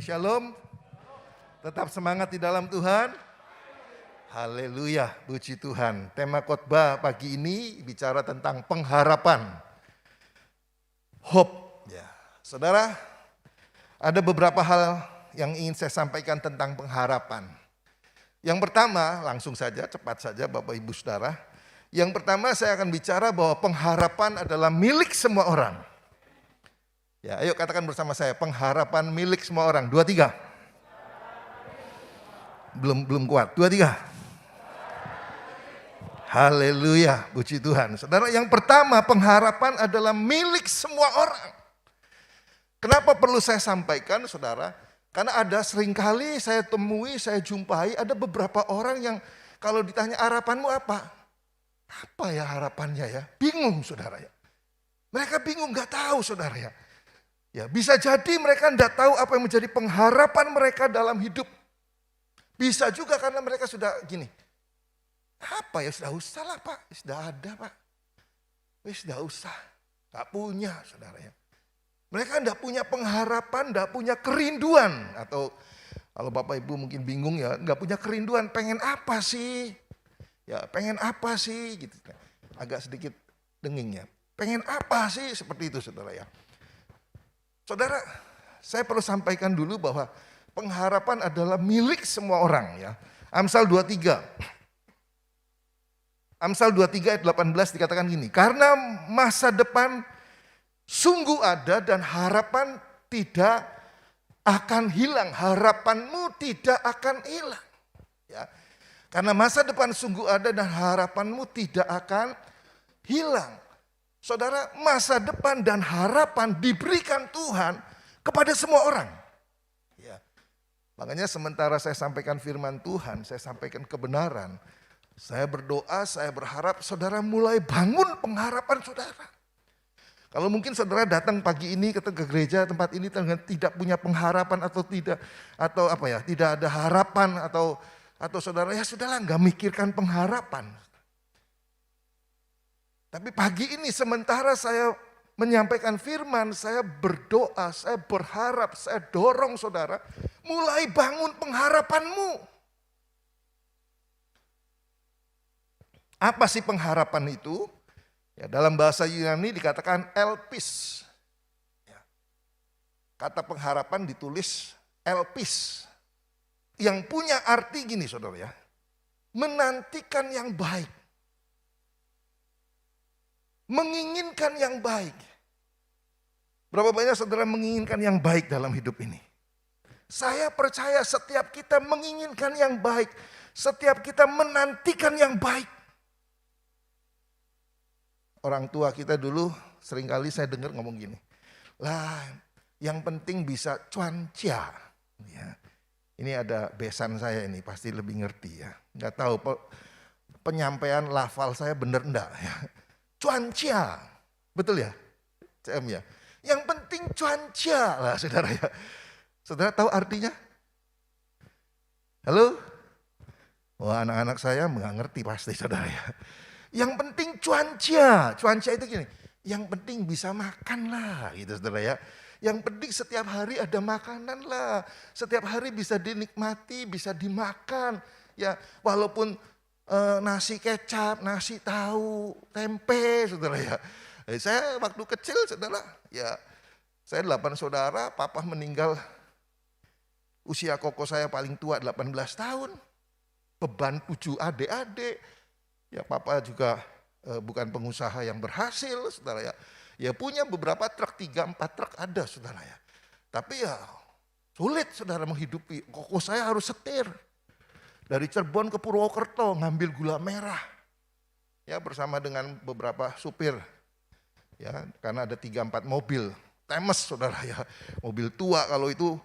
Shalom, tetap semangat di dalam Tuhan. Haleluya, puji Tuhan. Tema khotbah pagi ini bicara tentang pengharapan. Hope. Ya. Saudara, ada beberapa hal yang ingin saya sampaikan tentang pengharapan. Yang pertama, langsung saja, cepat saja Bapak Ibu Saudara. Yang pertama saya akan bicara bahwa pengharapan adalah milik semua orang. Ya, ayo katakan bersama saya, pengharapan milik semua orang. 2, 3. Belum kuat. 2, 3. Haleluya, puji Tuhan. Saudara, yang pertama pengharapan adalah milik semua orang. Kenapa perlu saya sampaikan, saudara? Karena ada seringkali saya temui, saya jumpai ada beberapa orang yang kalau ditanya harapanmu apa? Apa ya harapannya ya? Bingung, saudara ya. Mereka bingung, gak tahu, saudara ya. Ya, bisa jadi mereka tidak tahu apa yang menjadi pengharapan mereka dalam hidup. Bisa juga karena mereka sudah gini. Apa ya, sudah usah lah Pak, sudah ada Pak. Sudah usah, gak punya saudara ya. Mereka tidak punya pengharapan, tidak punya kerinduan. Atau kalau Bapak Ibu mungkin bingung ya, gak punya kerinduan, pengen apa sih? Ya pengen apa sih gitu. Agak sedikit denging ya. Pengen apa sih seperti itu saudara ya. Saudara, saya perlu sampaikan dulu bahwa pengharapan adalah milik semua orang ya. Amsal 23. Amsal 23 ayat 18 dikatakan gini, karena masa depan sungguh ada dan harapan tidak akan hilang. Harapanmu tidak akan hilang. Ya. Karena masa depan sungguh ada dan harapanmu tidak akan hilang. Saudara, masa depan dan harapan diberikan Tuhan kepada semua orang. Ya. Makanya sementara saya sampaikan firman Tuhan, saya sampaikan kebenaran. Saya berdoa, saya berharap saudara mulai bangun pengharapan saudara. Kalau mungkin saudara datang pagi ini ke gereja tempat ini tidak punya pengharapan atau tidak ada harapan atau saudara ya sudahlah nggak mikirkan pengharapan. Tapi pagi ini sementara saya menyampaikan firman, saya berdoa, saya berharap, saya dorong saudara, mulai bangun pengharapanmu. Apa sih pengharapan itu? Ya, dalam bahasa Yunani dikatakan elpis. Ya. Kata pengharapan ditulis elpis. Yang punya arti gini saudara ya, menantikan yang baik. Menginginkan yang baik. Berapa banyak saudara menginginkan yang baik dalam hidup ini? Saya percaya setiap kita menginginkan yang baik. Setiap kita menantikan yang baik. Orang tua kita dulu seringkali saya dengar ngomong gini. Lah yang penting bisa cuancia. Ya. Ini ada besan saya ini pasti lebih ngerti ya. Nggak tahu penyampaian lafal saya benar enggak ya. Cuancia, betul ya? CM ya. Yang penting cuancia lah saudara ya. Saudara tahu artinya? Halo? Wah anak-anak saya nggak ngerti pasti saudara ya. Yang penting cuancia. Cuancia itu gini, yang penting bisa makan lah gitu saudara ya. Yang penting setiap hari ada makanan lah. Setiap hari bisa dinikmati, bisa dimakan. Ya walaupun nasi kecap, nasi tahu, tempe, saudara ya. Saya waktu kecil, saudara, ya saya 8 saudara, papa meninggal usia koko saya paling tua 18 tahun. Beban 7 adik-adik. Ya papa juga bukan pengusaha yang berhasil, saudara ya. Ya punya beberapa truk, 3-4 truk ada, saudara ya. Tapi ya sulit saudara menghidupi, koko saya harus setir. Dari Cirebon ke Purwokerto ngambil gula merah. Ya bersama dengan beberapa supir. Ya karena ada 3-4 mobil. Temes saudara ya. Mobil tua kalau itu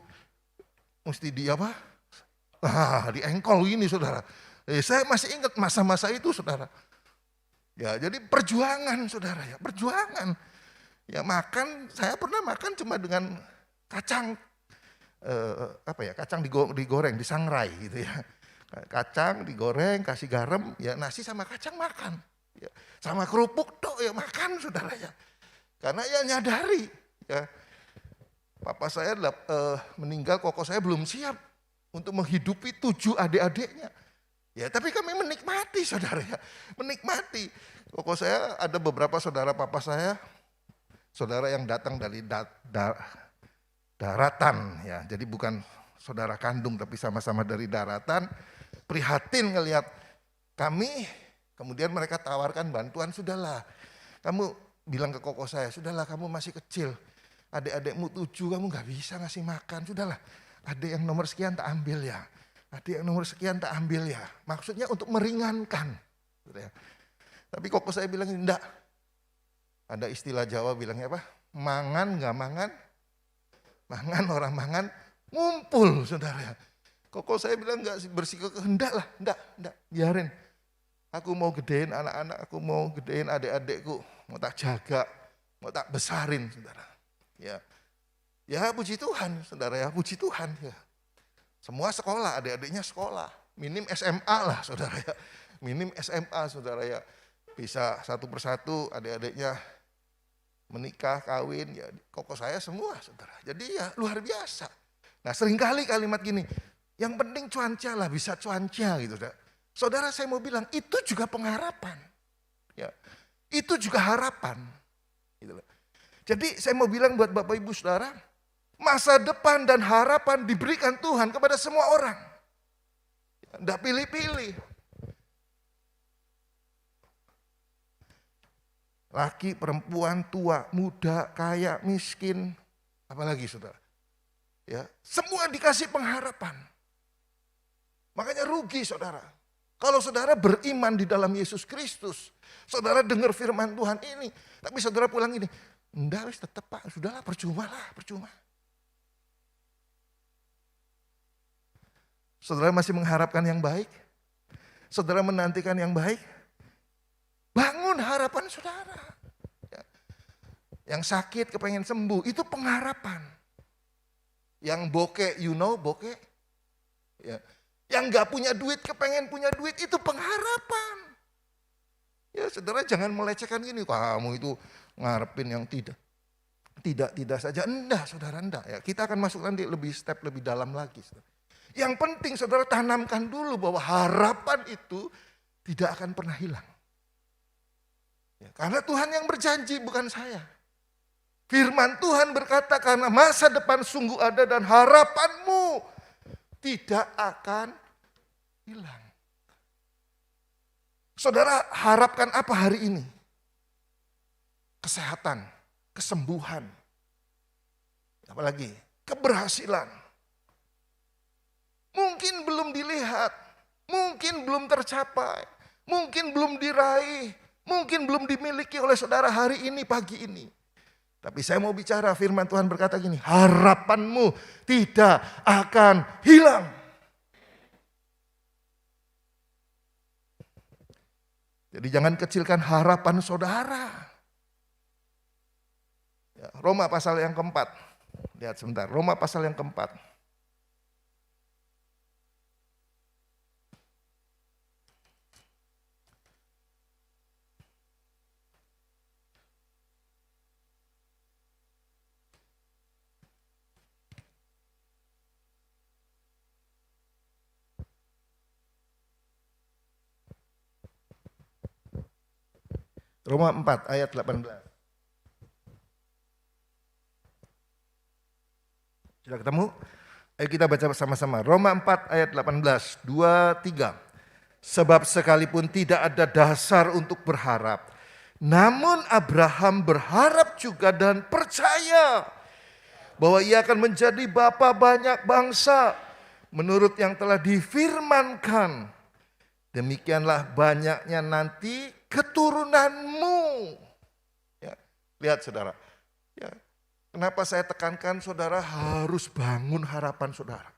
mesti di apa? Di engkol ini saudara. Saya masih ingat masa-masa itu saudara. Ya jadi perjuangan saudara ya. Perjuangan. Ya makan, saya pernah makan cuma dengan kacang. Kacang digoreng, disangrai gitu ya. Kacang digoreng, kasih garam, ya nasi sama kacang makan. Ya, sama kerupuk tuh ya makan saudara ya. Karena ya nyadari ya Papa saya meninggal, koko saya belum siap untuk menghidupi 7 adik-adiknya. Ya, tapi kami menikmati saudara ya, menikmati. Koko saya ada beberapa saudara papa saya, saudara yang datang dari daratan ya, jadi bukan saudara kandung tapi sama-sama dari daratan. Prihatin ngelihat kami, kemudian mereka tawarkan bantuan, sudahlah. Kamu bilang ke koko saya, sudahlah kamu masih kecil, adik-adikmu 7 kamu gak bisa ngasih makan, sudahlah. Adik yang nomor sekian tak ambil ya. Adik yang nomor sekian tak ambil ya. Maksudnya untuk meringankan. Tapi koko saya bilang enggak. Ada istilah Jawa bilangnya apa? Mangan gak mangan. Mangan orang mangan ngumpul saudara. Koko saya bilang enggak, bersikukuh enggak lah. Enggak. Biarin. Aku mau gedein anak-anak, aku mau gedein adik-adikku. Mau tak jaga, mau tak besarin saudara. Ya puji Tuhan saudara ya, puji Tuhan ya. Semua sekolah, adik-adiknya sekolah. Minim SMA lah saudara ya. Minim SMA saudara ya. Bisa satu persatu adik-adiknya menikah, kawin. Ya, koko saya semua saudara. Jadi ya luar biasa. Nah seringkali kalimat gini, yang penting cuaca lah, bisa cuaca gitu. Saudara saya mau bilang itu juga pengharapan. Ya, itu juga harapan. Gitu. Jadi saya mau bilang buat Bapak Ibu Saudara, masa depan dan harapan diberikan Tuhan kepada semua orang. Tidak pilih-pilih. Laki, perempuan, tua, muda, kaya, miskin, apalagi saudara. Ya, semua dikasih pengharapan. Makanya rugi saudara. Kalau saudara beriman di dalam Yesus Kristus, saudara dengar firman Tuhan ini, tapi saudara pulang ini, enggak wis tetap Pak, sudahlah percuma. Saudara masih mengharapkan yang baik? Saudara menantikan yang baik? Bangun harapan saudara. Yang sakit kepengen sembuh, itu pengharapan. Yang bokeh, bokeh. Ya. Yang gak punya duit kepengen punya duit, itu pengharapan. Ya saudara jangan melecehkan gini, kamu itu ngarepin yang tidak saja. Enggak saudara, enggak. Ya, kita akan masuk nanti step lebih dalam lagi. Saudara. Yang penting saudara tanamkan dulu bahwa harapan itu tidak akan pernah hilang. Ya, karena Tuhan yang berjanji bukan saya. Firman Tuhan berkata karena masa depan sungguh ada dan harapanmu tidak akan hilang. Saudara harapkan apa hari ini? Kesehatan, kesembuhan, apalagi keberhasilan. Mungkin belum dilihat, mungkin belum tercapai, mungkin belum diraih, mungkin belum dimiliki oleh saudara hari ini, pagi ini. Tapi saya mau bicara, firman Tuhan berkata gini, harapanmu tidak akan hilang. Jadi jangan kecilkan harapan saudara. Ya, Roma pasal yang keempat, lihat sebentar, Roma pasal yang keempat. Roma 4 ayat 18. Sudah ketemu? Ayo kita baca sama-sama. Roma 4 ayat 18. 2, 3. Sebab sekalipun tidak ada dasar untuk berharap, namun Abraham berharap juga dan percaya bahwa ia akan menjadi bapa banyak bangsa menurut yang telah difirmankan. Demikianlah banyaknya nanti keturunanmu. Ya, lihat saudara. Ya, kenapa saya tekankan saudara harus bangun harapan saudara.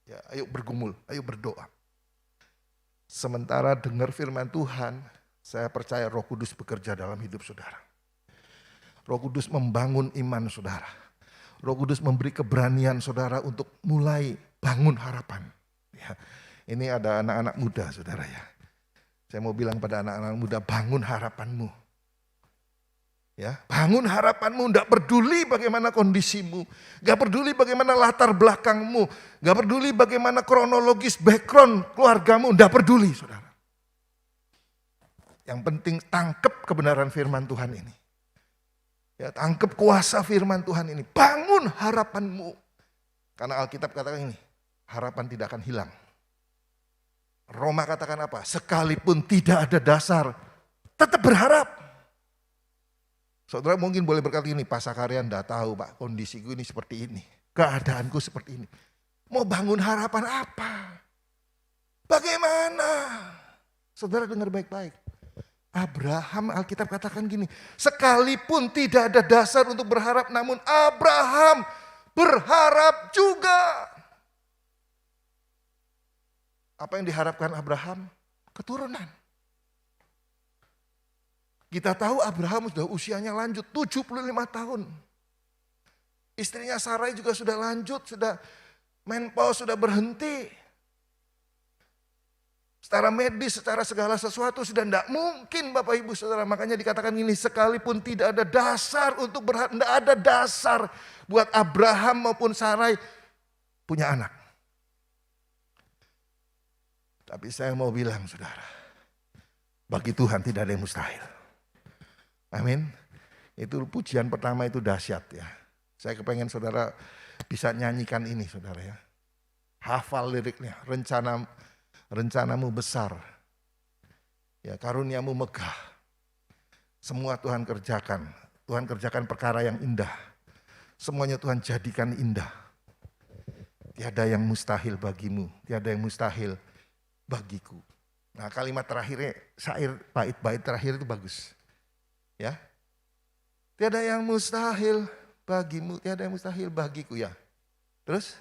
Ya, ayo bergumul, ayo berdoa. Sementara dengar firman Tuhan, saya percaya Roh Kudus bekerja dalam hidup saudara. Roh Kudus membangun iman saudara. Roh Kudus memberi keberanian saudara untuk mulai bangun harapan. Ya, ini ada anak-anak muda saudara ya. Saya mau bilang pada anak-anak muda, bangun harapanmu. Ya, bangun harapanmu, tidak peduli bagaimana kondisimu, gak peduli bagaimana latar belakangmu, gak peduli bagaimana kronologis background keluargamu, tidak peduli saudara. Yang penting tangkap kebenaran firman Tuhan ini. Ya, tangkap kuasa firman Tuhan ini, bangun harapanmu. Karena Alkitab katakan ini, harapan tidak akan hilang. Roma katakan apa? Sekalipun tidak ada dasar, tetap berharap. Saudara mungkin boleh berkata ini, Pak Sakarian enggak tahu Pak, kondisiku ini seperti ini. Keadaanku seperti ini. Mau bangun harapan apa? Bagaimana? Saudara dengar baik-baik. Abraham, Alkitab katakan gini, sekalipun tidak ada dasar untuk berharap, namun Abraham berharap juga. Apa yang diharapkan Abraham? Keturunan. Kita tahu Abraham sudah usianya lanjut 75 tahun. Istrinya Sarai juga sudah lanjut, sudah menopause, sudah berhenti. Secara medis, secara segala sesuatu sudah tidak mungkin Bapak Ibu Saudara. Makanya dikatakan ini, sekalipun tidak ada dasar untuk berharap, tidak ada dasar buat Abraham maupun Sarai punya anak. Tapi saya mau bilang saudara, bagi Tuhan tidak ada yang mustahil. Amin. Itu pujian pertama itu dahsyat ya. Saya kepengen saudara bisa nyanyikan ini saudara ya. Hafal liriknya, rencanamu besar. Ya, karuniamu megah. Semua Tuhan kerjakan. Tuhan kerjakan perkara yang indah. Semuanya Tuhan jadikan indah. Tiada yang mustahil bagimu, tiada yang mustahil bagiku. Nah, kalimat terakhirnya, syair bait-bait terakhir itu bagus. Ya, tiada yang mustahil bagimu, tiada yang mustahil bagiku ya. Terus,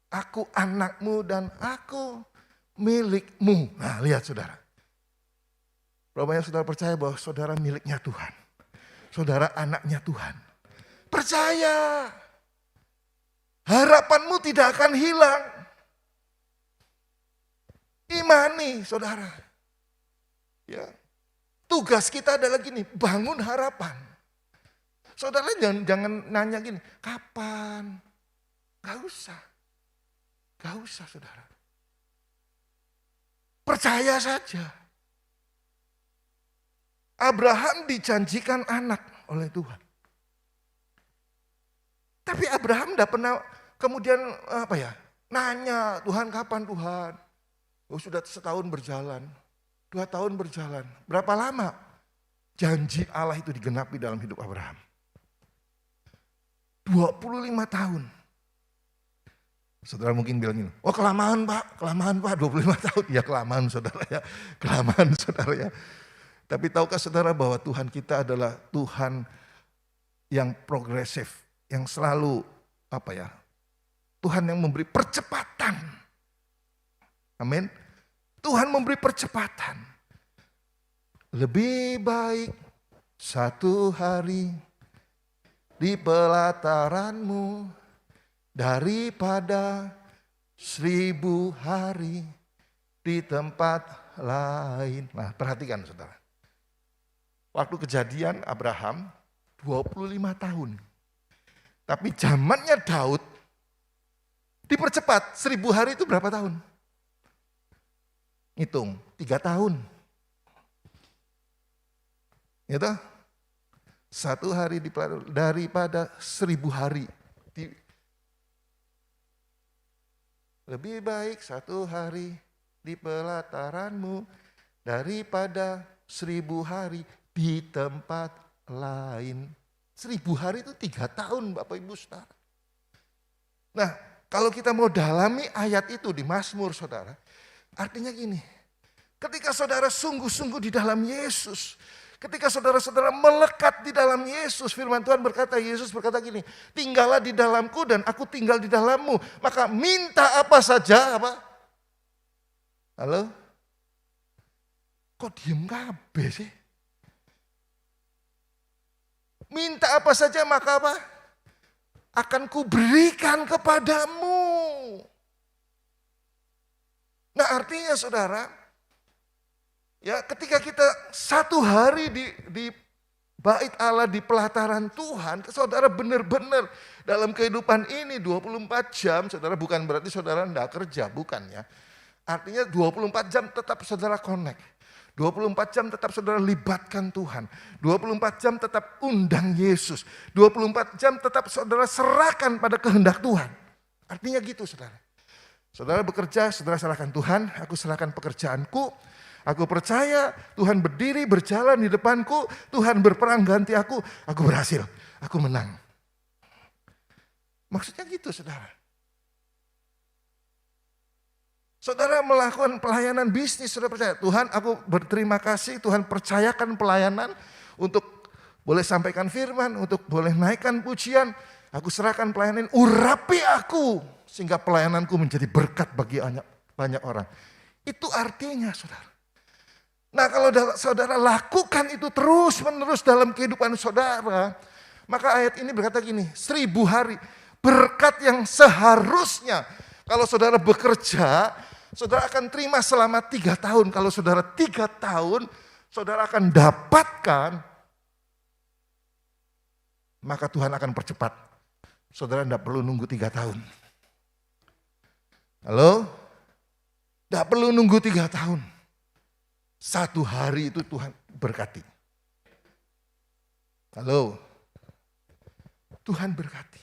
aku anakmu dan aku milikmu. Nah lihat saudara. Berapa saudara percaya bahwa saudara miliknya Tuhan. Saudara anaknya Tuhan. Percaya. Harapanmu tidak akan hilang. Imani saudara. Ya. Tugas kita adalah gini, bangun harapan. Saudara jangan nanya gini, kapan? Gak usah. Gak usah saudara. Percaya saja. Abraham dijanjikan anak oleh Tuhan. Tapi Abraham tidak pernah kemudian nanya, Tuhan kapan Tuhan? Oh, sudah setahun berjalan, 2 tahun berjalan. Berapa lama janji Allah itu digenapi dalam hidup Abraham? 25 tahun. Saudara mungkin bilang ini, oh kelamaan Pak 25 tahun. Ya kelamaan saudara ya, kelamaan saudara ya. Tapi tahukah saudara bahwa Tuhan kita adalah Tuhan yang progresif, yang selalu Tuhan yang memberi percepatan. Amin. Tuhan memberi percepatan. Lebih baik 1 hari di pelataranmu daripada 1000 hari di tempat lain. Nah, perhatikan saudara. Waktu kejadian Abraham 25 tahun. Tapi zamannya Daud dipercepat. 1000 hari itu berapa tahun? Hitung, 3 tahun. Gitu? 1 hari daripada 1000 hari. Lebih baik 1 hari di pelataranmu daripada 1000 hari di tempat lain. 1000 hari itu 3 tahun Bapak Ibu Saudara. Nah, kalau kita mau dalami ayat itu di Mazmur saudara, artinya gini, ketika saudara sungguh-sungguh di dalam Yesus, ketika saudara-saudara melekat di dalam Yesus, firman Tuhan berkata, Yesus berkata gini, tinggallah di dalamku dan aku tinggal di dalammu, maka minta apa saja, Halo? Kok diem kabeh sih? Minta apa saja maka akan kuberikan kepadamu. Nah artinya saudara, ya ketika kita satu hari di bait Allah, di pelataran Tuhan, saudara benar-benar dalam kehidupan ini 24 jam, saudara bukan berarti saudara enggak kerja, bukan ya. Artinya 24 jam tetap saudara connect. 24 jam tetap saudara libatkan Tuhan. 24 jam tetap undang Yesus. 24 jam tetap saudara serahkan pada kehendak Tuhan. Artinya gitu saudara. Saudara bekerja, saudara serahkan Tuhan, aku serahkan pekerjaanku. Aku percaya Tuhan berdiri, berjalan di depanku, Tuhan berperang ganti aku berhasil, aku menang. Maksudnya gitu saudara. Saudara melakukan pelayanan bisnis, saudara percaya, Tuhan aku berterima kasih, Tuhan percayakan pelayanan untuk boleh sampaikan firman, untuk boleh naikkan pujian. Aku serahkan pelayanan, urapi aku, sehingga pelayananku menjadi berkat bagi banyak orang. Itu artinya saudara. Nah kalau saudara lakukan itu terus menerus dalam kehidupan saudara, maka ayat ini berkata gini, 1000 hari berkat yang seharusnya kalau saudara bekerja, saudara akan terima selama 3 tahun. Kalau saudara 3 tahun, saudara akan dapatkan, maka Tuhan akan percepat. Saudara tidak perlu nunggu 3 tahun. Halo? Tidak perlu nunggu 3 tahun. 1 hari itu Tuhan berkati. Halo? Tuhan berkati.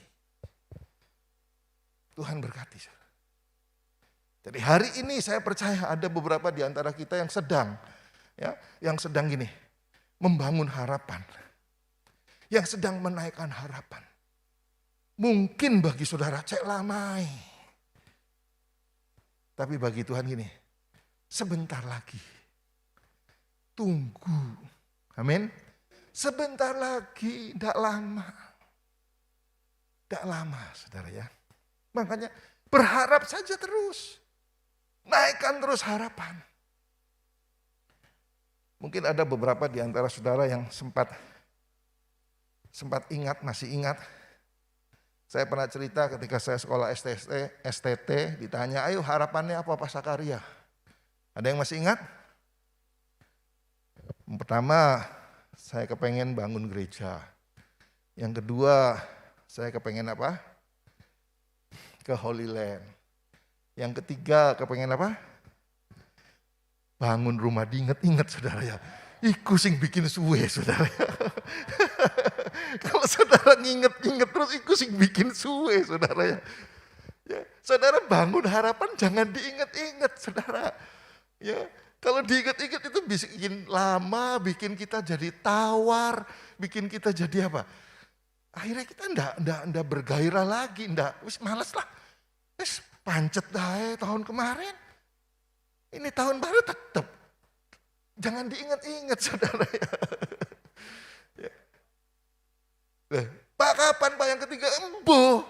Tuhan berkati. Jadi hari ini saya percaya ada beberapa di antara kita yang sedang, gini, membangun harapan. Yang sedang menaikkan harapan. Mungkin bagi saudara cek lamai. Tapi bagi Tuhan gini, sebentar lagi. Tunggu. Amin. Sebentar lagi, tidak lama. Tidak lama saudara ya. Makanya berharap saja terus. Naikkan terus harapan. Mungkin ada beberapa di antara saudara yang sempat ingat, masih ingat. Saya pernah cerita ketika saya sekolah STT, ditanya, ayo harapannya apa Pak Sakaria? Ada yang masih ingat? Yang pertama, saya kepengen bangun gereja. Yang kedua, saya kepengen apa? Ke Holy Land. Yang ketiga, kepengen apa? Bangun rumah, diinget-inget saudara ya. Iku sing bikin suwe saudara ya. Kalau saudara nginget-inget terus iku sing bikin suwe saudara ya. Saudara bangun harapan jangan diinget-inget saudara. Ya, kalau diinget-inget itu bikin lama, bikin kita jadi tawar, bikin kita jadi apa? Akhirnya kita ndak bergairah lagi, wis males lah. Wis pancet dae tahun kemarin. Ini tahun baru tetap. Jangan diingat-ingat saudara ya. Pak kapan Pak yang ketiga? Embuh.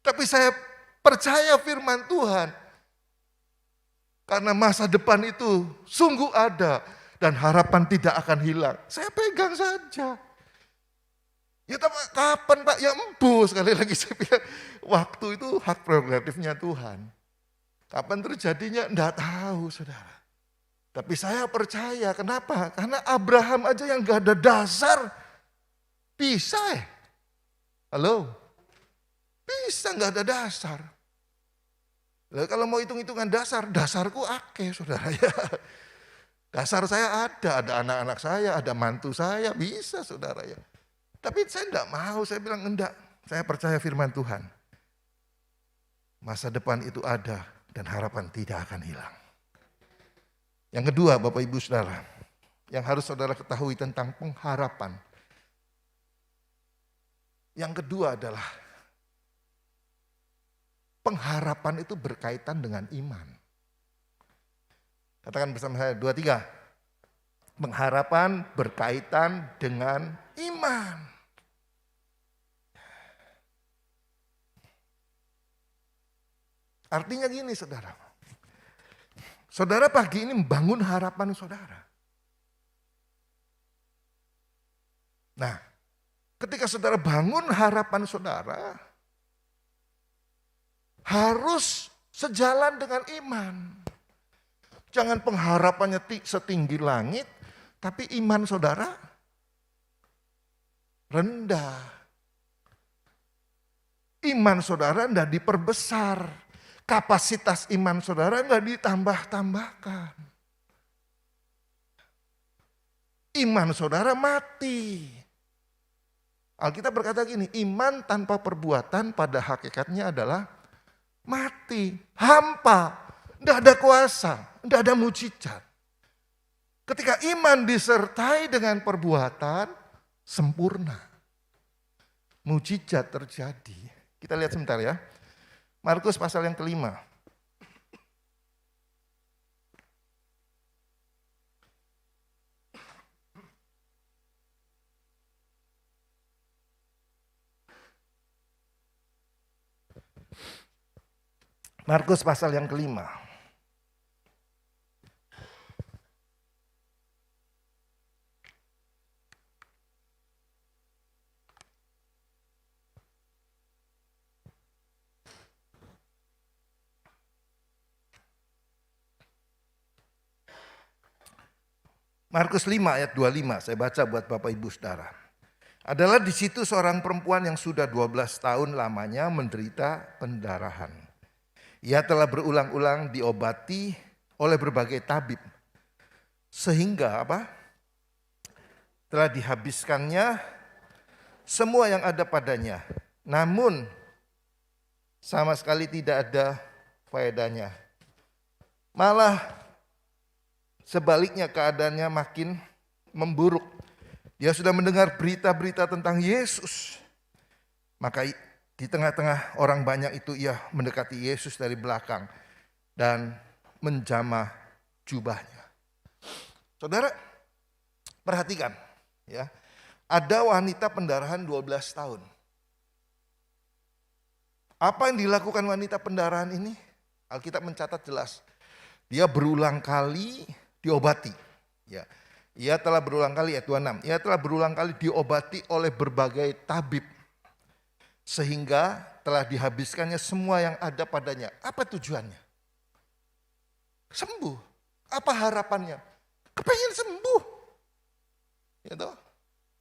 Tapi saya percaya firman Tuhan. Karena masa depan itu sungguh ada. Dan harapan tidak akan hilang. Saya pegang saja. Ya tapi kapan Pak? Ya embuh. Sekali lagi saya bilang. Waktu itu hak prerogatifnya Tuhan. Kapan terjadinya? Enggak tahu saudara. Tapi saya percaya, kenapa? Karena Abraham aja yang gak ada dasar, bisa ya? Halo? Bisa gak ada dasar. Lalu kalau mau hitung-hitungan dasar, dasarku akeh saudara ya. Dasar saya ada anak-anak saya, ada mantu saya, bisa saudara ya. Tapi saya enggak mau, saya bilang enggak. Saya percaya firman Tuhan. Masa depan itu ada dan harapan tidak akan hilang. Yang kedua Bapak Ibu Saudara, yang harus saudara ketahui tentang pengharapan. Yang kedua adalah pengharapan itu berkaitan dengan iman. Katakan bersama saya, 2, 3. Pengharapan berkaitan dengan iman. Artinya gini saudara. Saudara pagi ini membangun harapan saudara. Nah, ketika saudara bangun harapan saudara, harus sejalan dengan iman. Jangan pengharapannya setinggi langit, tapi iman saudara rendah. Iman saudara tidak diperbesar. Kapasitas iman saudara nggak ditambah-tambahkan. Iman saudara mati. Alkitab berkata gini, iman tanpa perbuatan pada hakikatnya adalah mati, hampa, tidak ada kuasa, tidak ada mujizat. Ketika iman disertai dengan perbuatan, sempurna. Mujizat terjadi. Kita lihat sebentar ya. Markus pasal yang kelima. Markus pasal yang kelima. Markus 5 ayat 25, saya baca buat Bapak Ibu Saudara. Adalah di situ seorang perempuan yang sudah 12 tahun lamanya menderita pendarahan. Ia telah berulang-ulang diobati oleh berbagai tabib. Sehingga apa? Telah dihabiskannya semua yang ada padanya. Namun sama sekali tidak ada faedahnya. Malah sebaliknya keadaannya makin memburuk. Dia sudah mendengar berita-berita tentang Yesus. Maka di tengah-tengah orang banyak itu ia mendekati Yesus dari belakang dan menjamah jubahnya. Saudara, perhatikan ya. Ada wanita pendarahan 12 tahun. Apa yang dilakukan wanita pendarahan ini? Alkitab mencatat jelas. Dia berulang kali diobati. Ya. Ia telah berulang kali, ayat 26. Ia telah berulang kali diobati oleh berbagai tabib. Sehingga telah dihabiskannya semua yang ada padanya. Apa tujuannya? Sembuh. Apa harapannya? Kepengen sembuh. Ya toh?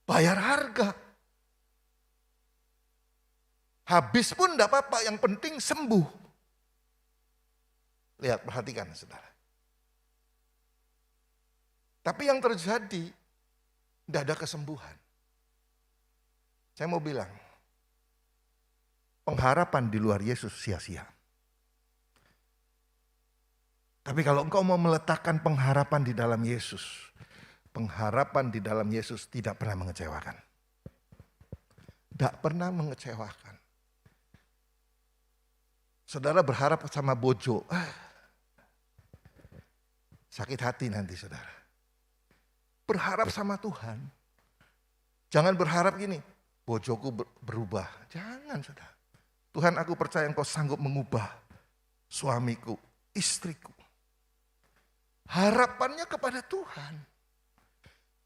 Bayar harga. Habis pun tidak apa-apa, yang penting sembuh. Lihat, perhatikan saudara. Tapi yang terjadi, tidak ada kesembuhan. Saya mau bilang, pengharapan di luar Yesus sia-sia. Tapi kalau engkau mau meletakkan pengharapan di dalam Yesus, pengharapan di dalam Yesus tidak pernah mengecewakan. Tidak pernah mengecewakan. Saudara berharap sama bojo, sakit hati nanti saudara. Berharap sama Tuhan. Jangan berharap gini, bojoku berubah. Jangan saudara. Tuhan, aku percaya engkau sanggup mengubah suamiku, istriku. Harapannya kepada Tuhan.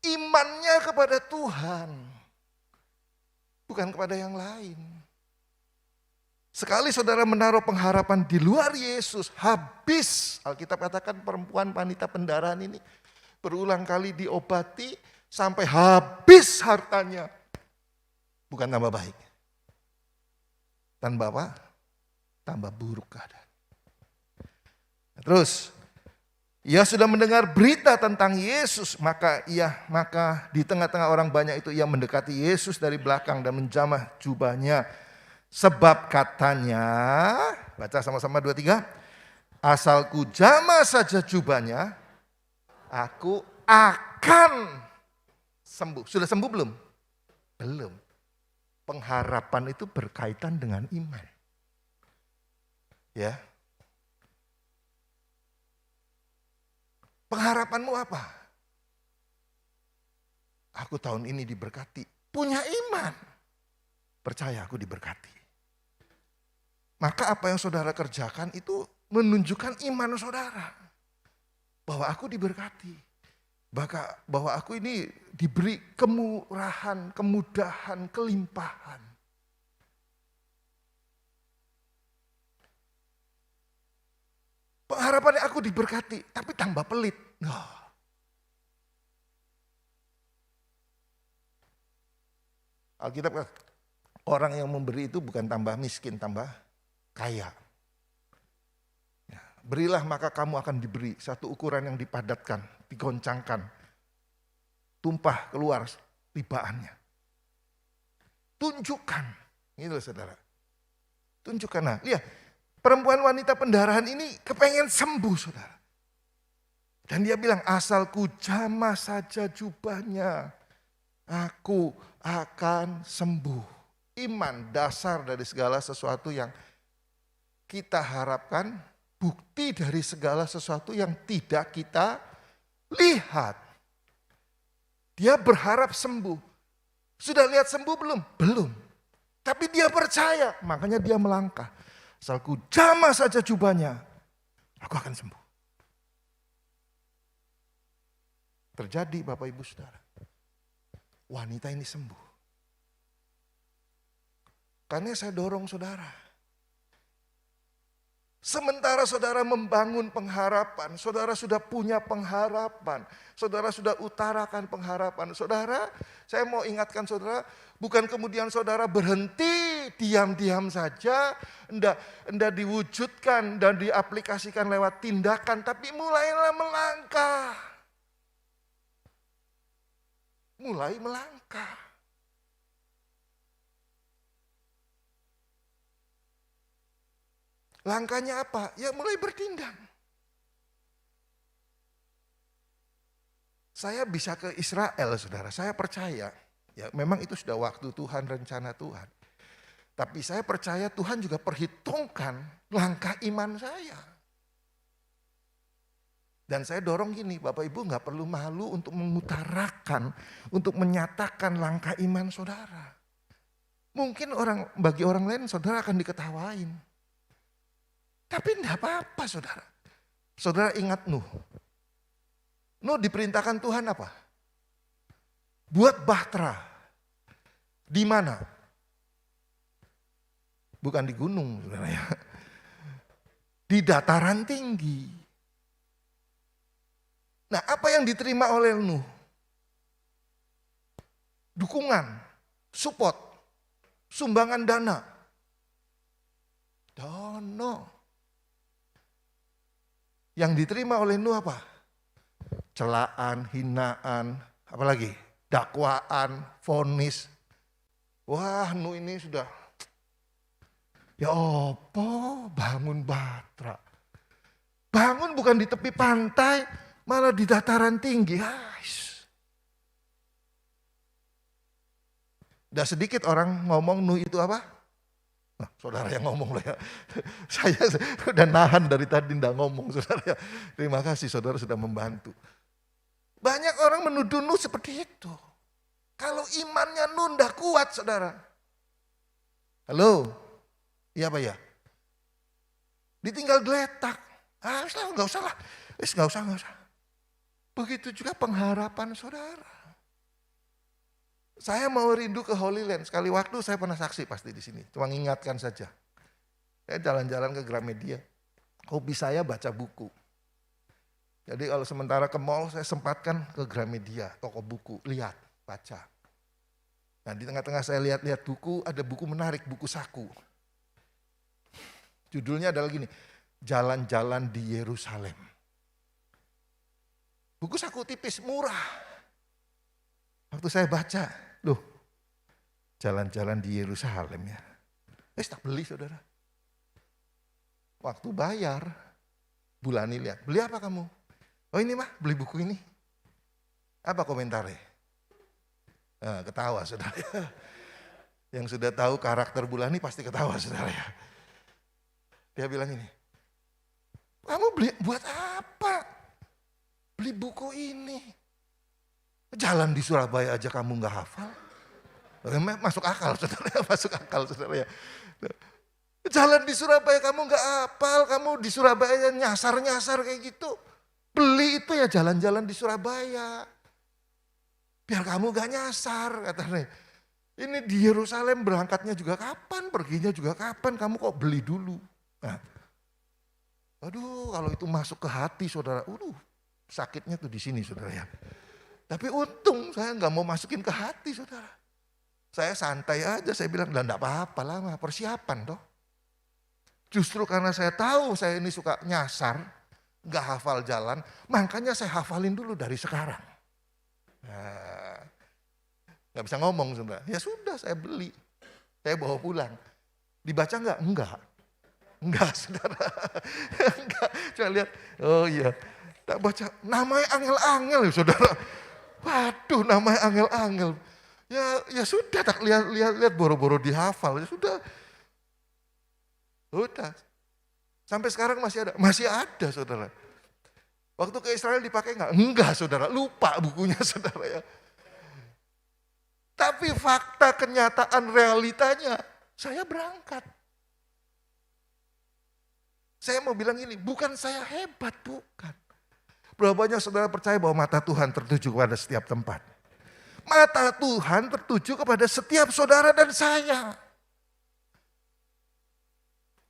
Imannya kepada Tuhan. Bukan kepada yang lain. Sekali saudara menaruh pengharapan di luar Yesus, habis. Alkitab katakan perempuan wanita pendarahan ini berulang kali diobati sampai habis hartanya. Bukan tambah baik. Tambah apa? Tambah buruk keadaan. Terus, ia sudah mendengar berita tentang Yesus, maka di tengah-tengah orang banyak itu ia mendekati Yesus dari belakang dan menjamah jubahnya. Sebab katanya, baca sama-sama 2-3, asalku jamah saja jubahnya, aku akan sembuh. Sudah sembuh belum? Belum. Pengharapan itu berkaitan dengan iman. Ya. Pengharapanmu apa? Aku tahun ini diberkati. Punya iman. Percaya aku diberkati. Maka apa yang saudara kerjakan itu menunjukkan iman saudara. Bahwa aku diberkati. Bahwa aku ini diberi kemurahan, kemudahan, kelimpahan. Pengharapannya aku diberkati, tapi tambah pelit. Alkitab kata, orang yang memberi itu bukan tambah miskin, tambah kaya. Berilah maka kamu akan diberi, satu ukuran yang dipadatkan, digoncangkan, tumpah keluar tibaannya. Tunjukkan, gitu saudara. Tunjukkan, nah lihat, perempuan wanita pendarahan ini kepengen sembuh saudara. Dan dia bilang, asalku jamah saja jubahnya, aku akan sembuh. Iman dasar dari segala sesuatu yang kita harapkan, bukti dari segala sesuatu yang tidak kita lihat. Dia berharap sembuh. Sudah lihat sembuh belum? Belum. Tapi dia percaya, makanya dia melangkah. Asalku jamah saja jubahnya, aku akan sembuh. Terjadi Bapak Ibu Saudara. Wanita ini sembuh. Karena saya dorong saudara. Sementara saudara membangun pengharapan, saudara sudah punya pengharapan, saudara sudah utarakan pengharapan. Saudara, saya mau ingatkan saudara, bukan kemudian saudara berhenti diam-diam saja, enggak diwujudkan dan diaplikasikan lewat tindakan, tapi mulailah melangkah. Mulai melangkah. Langkahnya apa? Ya mulai bertindak. Saya bisa ke Israel saudara, saya percaya. Ya memang itu sudah waktu Tuhan, rencana Tuhan. Tapi saya percaya Tuhan juga perhitungkan langkah iman saya. Dan saya dorong gini, Bapak Ibu gak perlu malu untuk mengutarakan, untuk menyatakan langkah iman saudara. Mungkin bagi orang lain saudara akan diketawain. Tapi enggak apa-apa saudara. Saudara ingat Nuh. Nuh diperintahkan Tuhan apa? Buat bahtera. Di mana? Bukan di gunung saudara ya. Di dataran tinggi. Nah apa yang diterima oleh Nuh? Dukungan, support, sumbangan dana. Dono. Yang diterima oleh Nuh apa? Celaan, hinaan, apalagi dakwaan, vonis. Wah Nuh ini sudah, ya apa bangun bahtera. Bangun bukan di tepi pantai, malah di dataran tinggi. Udah sedikit orang ngomong Nuh itu apa? Nah, saudara yang ngomong loh ya. Saya udah nahan dari tadi enggak ngomong saudara ya. Terima kasih saudara sudah membantu. Banyak orang menuduh Nuh seperti itu. Kalau imannya Nuh enggak kuat saudara. Halo? Iya Pak ya? Ditinggal geletak. Enggak usah lah. Enggak usah. Begitu juga pengharapan saudara. Saya mau rindu ke Holy Land. Sekali waktu saya pernah saksi pasti di sini. Cuma ingatkan saja. Saya jalan-jalan ke Gramedia. Hobi saya baca buku. Jadi kalau sementara ke mall saya sempatkan ke Gramedia, toko buku. Lihat, baca. Nah di tengah-tengah saya lihat-lihat buku, ada buku menarik, buku saku. Judulnya adalah gini, Jalan-jalan di Yerusalem. Buku saku tipis, murah. Waktu saya baca, loh jalan-jalan di Yerusalem ya. Tak beli saudara. Waktu bayar, Bulani lihat, beli apa kamu? Oh ini mah beli buku ini. Apa komentarnya? Ketawa saudara. Yang sudah tahu karakter Bulani pasti ketawa saudara ya. Dia bilang ini, kamu beli buat apa? Beli buku ini. Jalan di Surabaya aja kamu gak hafal. Masuk akal saudara, masuk akal saudara ya. Jalan di Surabaya kamu gak hafal, kamu di Surabaya nyasar-nyasar kayak gitu. Beli itu ya jalan-jalan di Surabaya. Biar kamu gak nyasar katanya. Ini di Yerusalem berangkatnya juga kapan, perginya juga kapan, kamu kok beli dulu. Nah, Aduh, kalau itu masuk ke hati saudara, sakitnya tuh di sini saudara ya. Tapi untung saya nggak mau masukin ke hati saudara. Saya santai aja, saya bilang, enggak apa-apa lah, persiapan toh. Justru karena saya tahu saya ini suka nyasar, nggak hafal jalan, makanya saya hafalin dulu dari sekarang. Nah, nggak bisa ngomong saudara. Ya sudah, saya beli, saya bawa pulang. Dibaca nggak? Enggak saudara. Enggak, cuma lihat, oh iya. Tak baca, namanya angel-angel ya saudara. Waduh, namanya angel-angel. Ya sudah, tak lihat boro-boro dihafal. Ya sudah. Udah. Sampai sekarang masih ada saudara. Waktu ke Israel dipakai enggak? Enggak saudara, lupa bukunya saudara ya. Tapi fakta, kenyataan, realitanya, saya berangkat. Saya mau bilang ini, bukan saya hebat, bukan. Berapa banyak saudara percaya bahwa mata Tuhan tertuju kepada setiap tempat. Mata Tuhan tertuju kepada setiap saudara dan saya.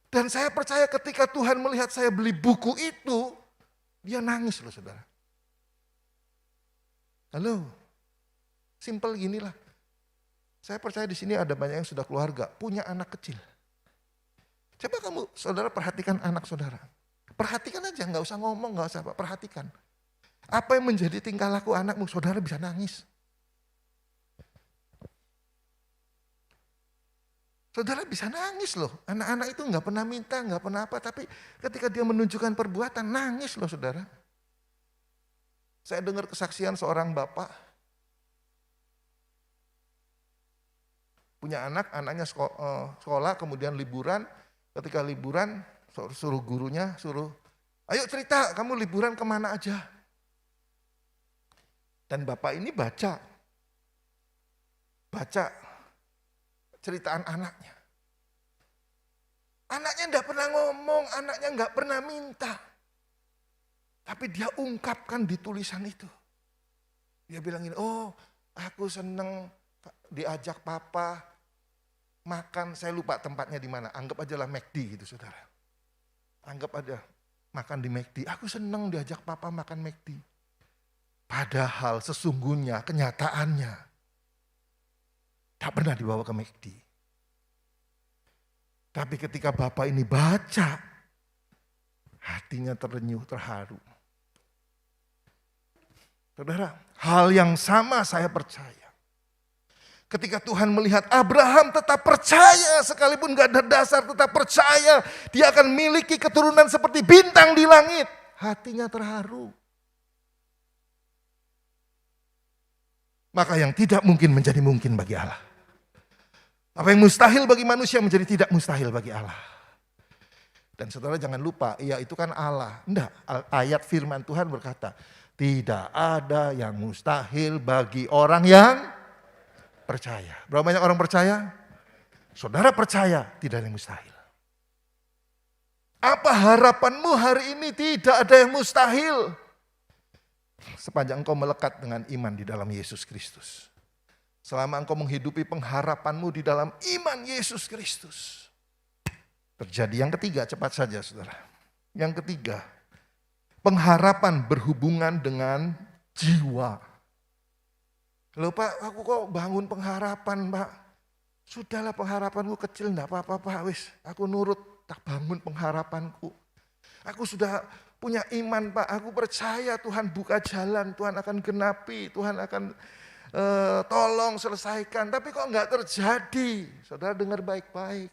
Dan saya percaya ketika Tuhan melihat saya beli buku itu, dia nangis loh saudara. Halo, simple ginilah. Saya percaya di sini ada banyak yang sudah keluarga, punya anak kecil. Coba kamu saudara perhatikan anak saudara. Perhatikan aja, nggak usah ngomong, nggak usah perhatikan. Apa yang menjadi tingkah laku anakmu, saudara bisa nangis. Saudara bisa nangis loh, anak-anak itu nggak pernah minta, nggak pernah apa, tapi ketika dia menunjukkan perbuatan, nangis loh saudara. Saya dengar kesaksian seorang bapak, punya anak, anaknya sekolah, kemudian liburan, ketika liburan suruh gurunya, ayo cerita kamu liburan kemana aja. Dan bapak ini baca ceritaan anaknya. Anaknya enggak pernah ngomong, anaknya enggak pernah minta. Tapi dia ungkapkan di tulisan itu. Dia bilang gini, oh aku seneng diajak papa makan, saya lupa tempatnya di mana. Anggap aja lah McD gitu saudara. Anggap aja makan di McD. Aku seneng diajak papa makan McD. Padahal sesungguhnya kenyataannya tak pernah dibawa ke McD. Tapi ketika bapak ini baca, hatinya terenyuh, terharu. Saudara, hal yang sama saya percaya. Ketika Tuhan melihat Abraham tetap percaya, sekalipun gak ada dasar tetap percaya, dia akan memiliki keturunan seperti bintang di langit. Hatinya terharu. Maka yang tidak mungkin menjadi mungkin bagi Allah. Apa yang mustahil bagi manusia menjadi tidak mustahil bagi Allah. Dan saudara jangan lupa, iya itu kan Allah. Enggak, ayat firman Tuhan berkata, tidak ada yang mustahil bagi orang yang percaya. Berapa banyak orang percaya? Saudara percaya, tidak ada yang mustahil. Apa harapanmu hari ini? Tidak ada yang mustahil. Sepanjang engkau melekat dengan iman di dalam Yesus Kristus. Selama engkau menghidupi pengharapanmu di dalam iman Yesus Kristus. Terjadi yang ketiga, cepat saja saudara. Yang ketiga, pengharapan berhubungan dengan jiwa. Loh Pak, aku kok bangun pengharapan Pak. Sudahlah pengharapanku kecil, enggak apa-apa Pak. Wis, aku nurut, tak bangun pengharapanku. Aku sudah punya iman Pak, aku percaya Tuhan buka jalan, Tuhan akan genapi, Tuhan akan tolong selesaikan. Tapi kok enggak terjadi? Saudara dengar baik-baik.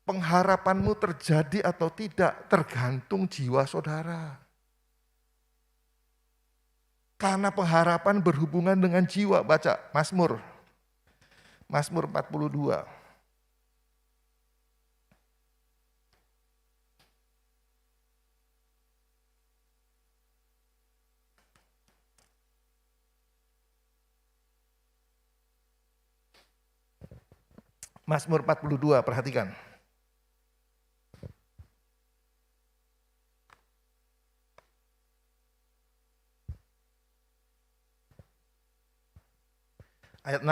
Pengharapanmu terjadi atau tidak tergantung jiwa saudara. Karena pengharapan berhubungan dengan jiwa. Baca Mazmur 42. Mazmur 42, perhatikan. Ayat 6,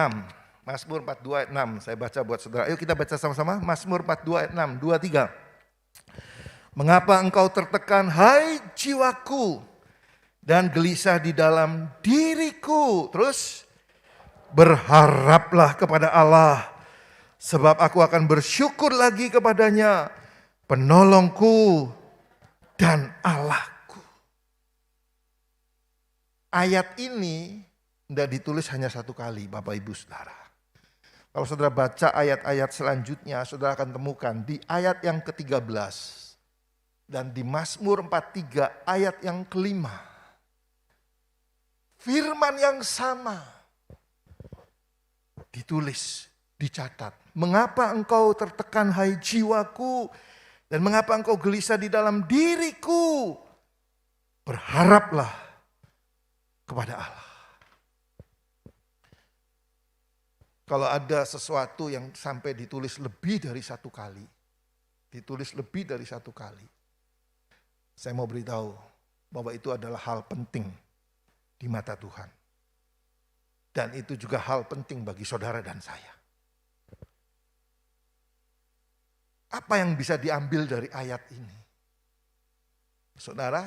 Mazmur 42 ayat 6, saya baca buat saudara. Ayo kita baca sama-sama, Mazmur 42 ayat 6, 2, 3. Mengapa engkau tertekan, hai jiwaku, dan gelisah di dalam diriku. Terus, berharaplah kepada Allah, sebab aku akan bersyukur lagi kepadanya, penolongku dan Allahku. Ayat ini tidak ditulis hanya satu kali, Bapak Ibu Saudara. Kalau saudara baca ayat-ayat selanjutnya, saudara akan temukan di ayat yang ke-13 dan di Mazmur 43 ayat yang ke-5. Firman yang sama ditulis, dicatat. Mengapa engkau tertekan, hai jiwaku, dan mengapa engkau gelisah di dalam diriku? Berharaplah kepada Allah. Kalau ada sesuatu yang sampai ditulis lebih dari satu kali, saya mau beritahu bahwa itu adalah hal penting di mata Tuhan. Dan itu juga hal penting bagi saudara dan saya. Apa yang bisa diambil dari ayat ini? Saudara,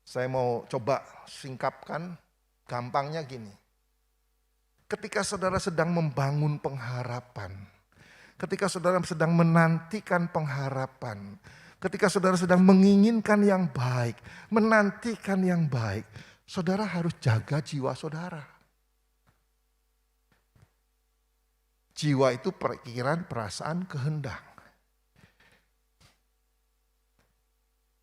saya mau coba singkapkan, gampangnya gini. Ketika saudara sedang membangun pengharapan, ketika saudara sedang menantikan pengharapan, ketika saudara sedang menginginkan yang baik, menantikan yang baik, saudara harus jaga jiwa saudara. Jiwa itu pikiran, perasaan, kehendak.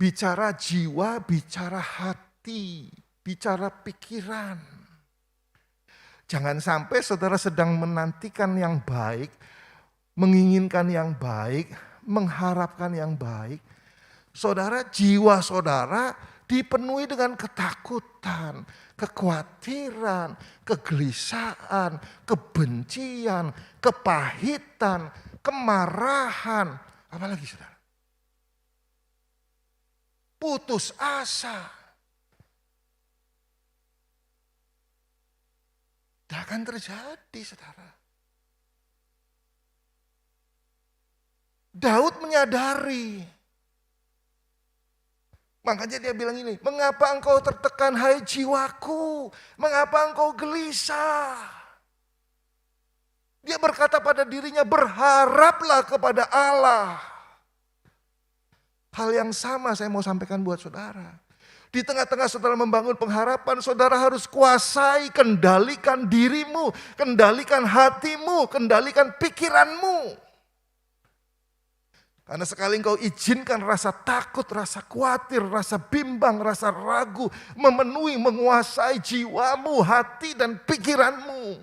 Bicara jiwa, bicara hati, bicara pikiran. Jangan sampai saudara sedang menantikan yang baik, menginginkan yang baik, mengharapkan yang baik. Saudara, jiwa saudara dipenuhi dengan ketakutan, kekhawatiran, kegelisahan, kebencian, kepahitan, kemarahan. Apalagi saudara? Putus asa. Tidak akan terjadi, saudara. Daud menyadari. Makanya dia bilang ini, mengapa engkau tertekan, hai jiwaku? Mengapa engkau gelisah? Dia berkata pada dirinya, berharaplah kepada Allah. Hal yang sama saya mau sampaikan buat saudara. Di tengah-tengah saudara membangun pengharapan, saudara harus kuasai, kendalikan dirimu, kendalikan hatimu, kendalikan pikiranmu. Karena sekali engkau izinkan rasa takut, rasa khawatir, rasa bimbang, rasa ragu memenuhi, menguasai jiwamu, hati dan pikiranmu,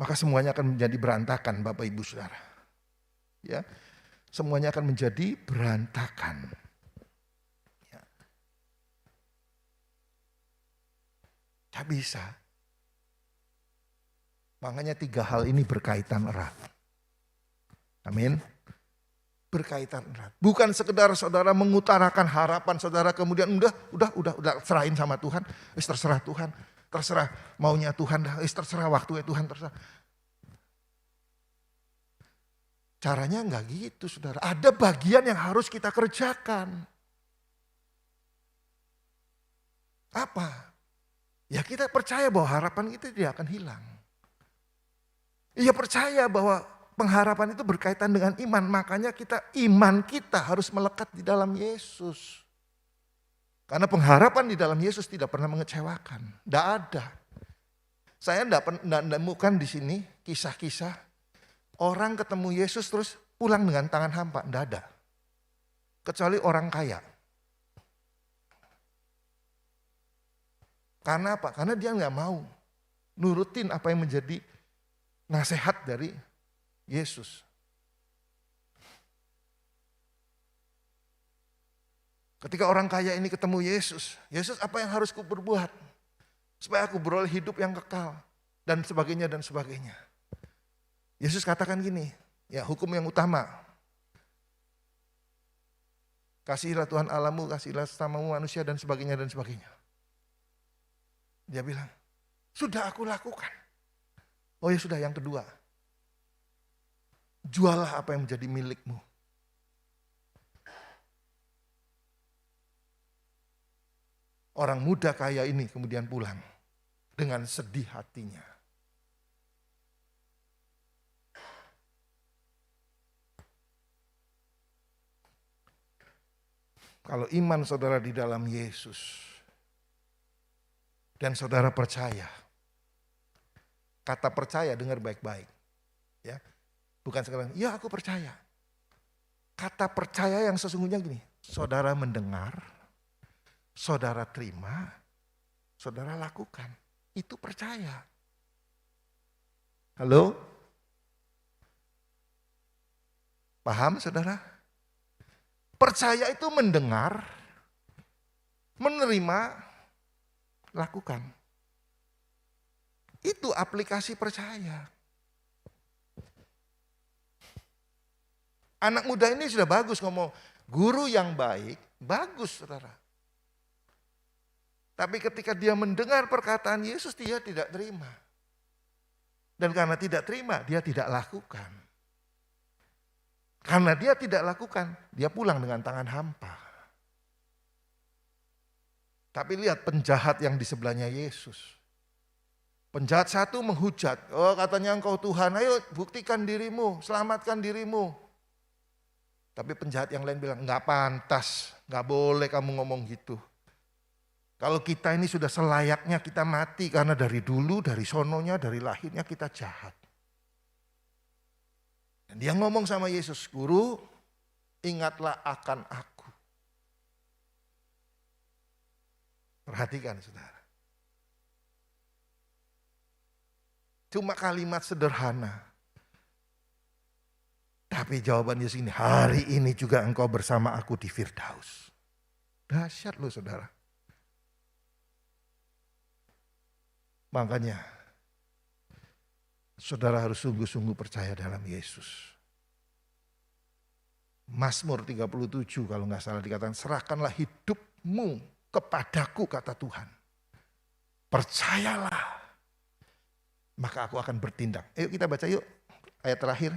maka semuanya akan menjadi berantakan, Bapak Ibu Saudara. Ya, semuanya akan menjadi berantakan. Ya. Tak bisa. Makanya 3 hal ini berkaitan erat. Amin. Berkaitan erat. Bukan sekedar saudara mengutarakan harapan saudara kemudian udah serahin sama Tuhan. Terserah Tuhan. Terserah maunya Tuhan. Terserah waktunya Tuhan. Terserah. Caranya enggak gitu, saudara. Ada bagian yang harus kita kerjakan. Apa? Ya kita percaya bahwa harapan itu tidak akan hilang. Ya percaya bahwa pengharapan itu berkaitan dengan iman. Makanya iman kita harus melekat di dalam Yesus. Karena pengharapan di dalam Yesus tidak pernah mengecewakan. Tidak ada. Saya tidak menemukan di sini kisah-kisah orang ketemu Yesus terus pulang dengan tangan hampa. Tidak ada. Kecuali orang kaya. Karena apa? Karena dia nggak mau nurutin apa yang menjadi nasihat dari Yesus. Ketika orang kaya ini ketemu Yesus, Yesus apa yang harus kuperbuat? Supaya aku beroleh hidup yang kekal. Dan sebagainya dan sebagainya. Yesus katakan gini, ya hukum yang utama. Kasihilah Tuhan Allahmu, kasihilah sesamamu manusia dan sebagainya dan sebagainya. Dia bilang, sudah aku lakukan. Oh ya sudah, yang kedua. Juallah apa yang menjadi milikmu. Orang muda kaya ini kemudian pulang dengan sedih hatinya. Kalau iman saudara di dalam Yesus dan saudara percaya, kata percaya dengar baik-baik, ya, bukan sekarang, ya aku percaya. Kata percaya yang sesungguhnya gini, saudara mendengar, saudara terima, saudara lakukan, itu percaya. Halo? Paham saudara? Percaya itu mendengar, menerima, lakukan. Itu aplikasi percaya. Anak muda ini sudah bagus ngomong, guru yang baik, bagus saudara. Tapi ketika dia mendengar perkataan Yesus, dia tidak terima. Dan karena tidak terima, dia tidak lakukan. Karena dia tidak lakukan, dia pulang dengan tangan hampa. Tapi lihat penjahat yang di sebelahnya Yesus. Penjahat satu menghujat, oh katanya engkau Tuhan, ayo buktikan dirimu, selamatkan dirimu. Tapi penjahat yang lain bilang, enggak pantas, enggak boleh kamu ngomong gitu. Kalau kita ini sudah selayaknya kita mati karena dari dulu, dari sononya, dari lahirnya kita jahat. Dan dia ngomong sama Yesus, guru ingatlah akan aku. Perhatikan saudara. Cuma kalimat sederhana. Tapi jawaban Yesus ini, hari ini juga engkau bersama aku di Firdaus. Dahsyat loh saudara. Makanya saudara harus sungguh-sungguh percaya dalam Yesus. Mazmur 37 kalau nggak salah dikatakan, serahkanlah hidupmu kepadaku kata Tuhan. Percayalah, maka aku akan bertindak. Ayo kita baca yuk ayat terakhir.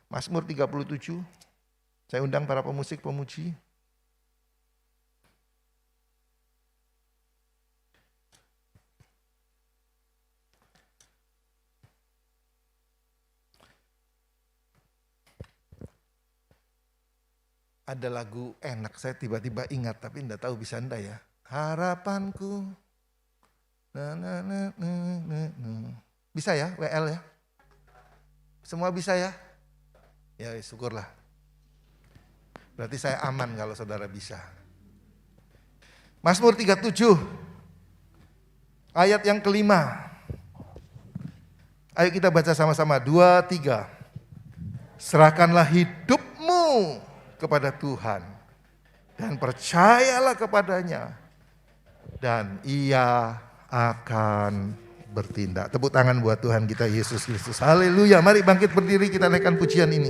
Mazmur 37, saya undang para pemusik pemuji. Ada lagu enak, saya tiba-tiba ingat, tapi enggak tahu bisa enggak ya. Harapanku. Bisa ya, WL ya? Semua bisa ya? Ya syukurlah. Berarti saya aman kalau saudara bisa. Mazmur 37, ayat yang kelima. Ayo kita baca sama-sama, 2, 3. Serahkanlah hidupmu kepada Tuhan dan percayalah kepadanya dan ia akan bertindak. Tepuk tangan buat Tuhan kita Yesus Kristus. Haleluya. Mari bangkit berdiri, kita naikkan pujian ini.